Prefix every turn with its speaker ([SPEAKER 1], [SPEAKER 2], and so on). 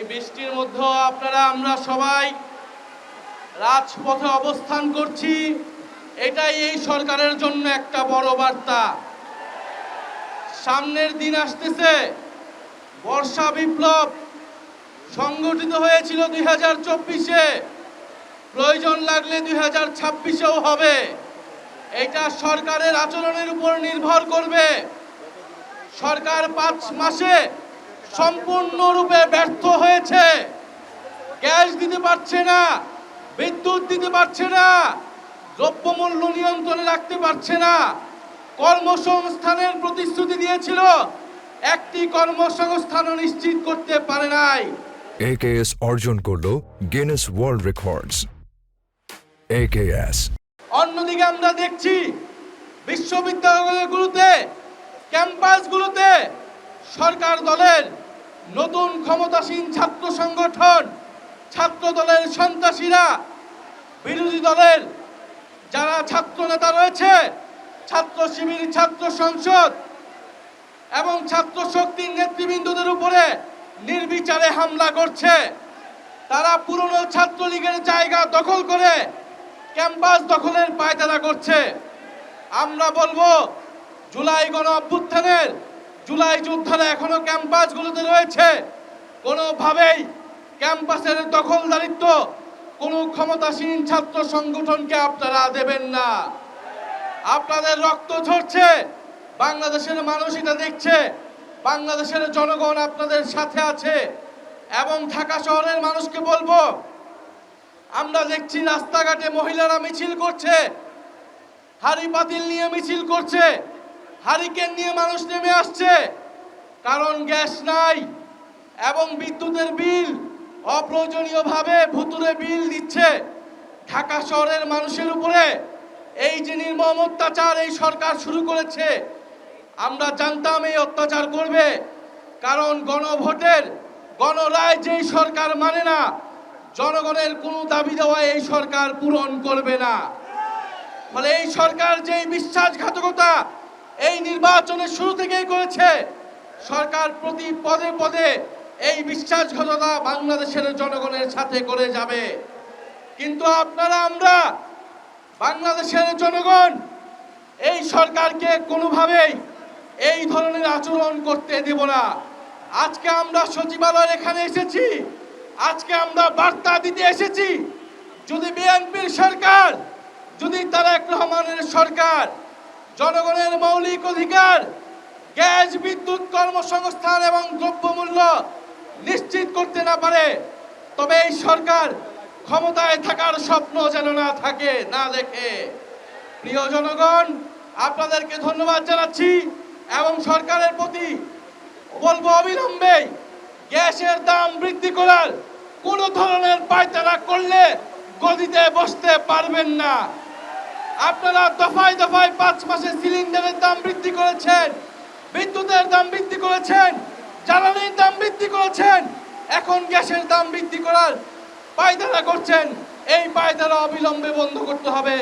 [SPEAKER 1] বৃষ্টির মধ্যেও আমরা সবাই রাজপথে অবস্থান করছি। এটাই এই সরকারের জন্য একটা বড় বার্তা। সামনের দিন আসতেছে, বর্ষা বিপ্লব সংগঠিত হয়েছিল 2024-এ, প্রয়োজন লাগলে 2026-এও হবে। এটা সরকারের আচরণের উপর নির্ভর করবে। সরকার 5 মাসে সম্পূর্ণরূপে ব্যর্থ হয়েছে। গ্যাস দিতে পারছে না, বিদ্যুৎ দিতে পারছে না, দ্রব্যমূল্য নিয়ন্ত্রণে রাখতে পারছে না। কর্মসংস্থানের প্রতিশ্রুতি দিয়েছিল, একটি কর্মসংস্থানও নিশ্চিত করতে পারে নাই।
[SPEAKER 2] AKS অর্জন করলো গিনেস ওয়ার্ল্ড রেকর্ডস। AKS
[SPEAKER 1] অন্যদিকে আমরা দেখছি বিশ্ববিদ্যালয়গুলোতে, ক্যাম্পাসগুলোতে সরকার দলের নতুন ক্ষমতাসীন ছাত্র সংগঠন, ছাত্র দলের সন্ত্রাসীরা, বিরোধী দলের যারা ছাত্র নেতা রয়েছে, ছাত্র শিবির, ছাত্র সংসদ এবং ছাত্র শক্তির নেতৃবৃন্দদের উপরে নির্বিচারে হামলা করছে। তারা পুরনো ছাত্রলীগের জায়গা দখল করে ক্যাম্পাস দখলের পায়তারা করছে। আমরা বলবো, জুলাই গণ অভ্যুত্থানের জুলাই যোদ্ধারা এখনো ক্যাম্পাসগুলোতে রয়েছে। কোনোভাবেই ক্যাম্পাসের দখলদারিত্ব কোনো ক্ষমতাসীন ছাত্র সংগঠনকে আপনারা দেবেন না। আপনাদের রক্ত ঝরছে, বাংলাদেশের মানুষ এটা দেখছে, বাংলাদেশের জনগণ আপনাদের সাথে আছে। এবং ঢাকা শহরের মানুষকে বলবো, আমরা দেখছি রাস্তাঘাটে মহিলারা মিছিল করছে, হাড়ি পাতিল নিয়ে মিছিল করছে, হারিকেন নিয়ে মানুষ নেমে আসছে। কারণ গ্যাস নাই এবং বিদ্যুতের বিল অপ্রয়োজনীয়ভাবে ভুতুরে বিল দিচ্ছে ঢাকা শহরের মানুষের উপরে। এই যে নির্মম অত্যাচার এই সরকার শুরু করেছে, আমরা জানতাম এই অত্যাচার করবে। কারণ গণভোটের গণরায় যেই সরকার মানে না, জনগণের কোনো দাবি দেওয়া এই সরকার পূরণ করবে না। ফলে এই সরকার যেই বিশ্বাসঘাতকতা এই নির্বাচনের শুরু থেকেই করেছে, সরকার প্রতি পদে পদে এই বিশ্বাসঘাতকতা বাংলাদেশের জনগণের সাথে করে যাবে। কিন্তু আমরা বাংলাদেশের জনগণ এই সরকারকে কোনোভাবেই এই ধরনের আচরণ করতে দেব না। আজকে আমরা সচিবালয়ের এখানে এসেছি, আজকে আমরা বার্তা দিতে এসেছি, যদি বিএনপির সরকার, যদি তারেক রহমানের সরকার জনগণের মৌলিক অধিকার গ্যাস, বিদ্যুৎ, কর্মসংস্থান এবং দ্রব্যমূল্য নিশ্চিত করতে না পারে, তবে এই সরকার ক্ষমতায় থাকার স্বপ্ন যেন না থাকে, না দেখে। প্রিয় জনগণ, আপনাদেরকে ধন্যবাদ জানাচ্ছি এবং সরকারের প্রতি বলবো, অবিলম্বে গ্যাসের দাম বৃদ্ধি করার কোন ধরনের পায়তারা করলে গদিতে বসতে পারবেন না। আপনারা দফায় দফায় 5 মাসে সিলিন্ডারের দাম বৃদ্ধি করেছেন, বিদ্যুতের দাম বৃদ্ধি করেছেন, জ্বালানির দাম বৃদ্ধি করেছেন, এখন গ্যাসের দাম বৃদ্ধি করার পায়তারা করছেন। এই পায়তারা অবিলম্বে বন্ধ করতে হবে।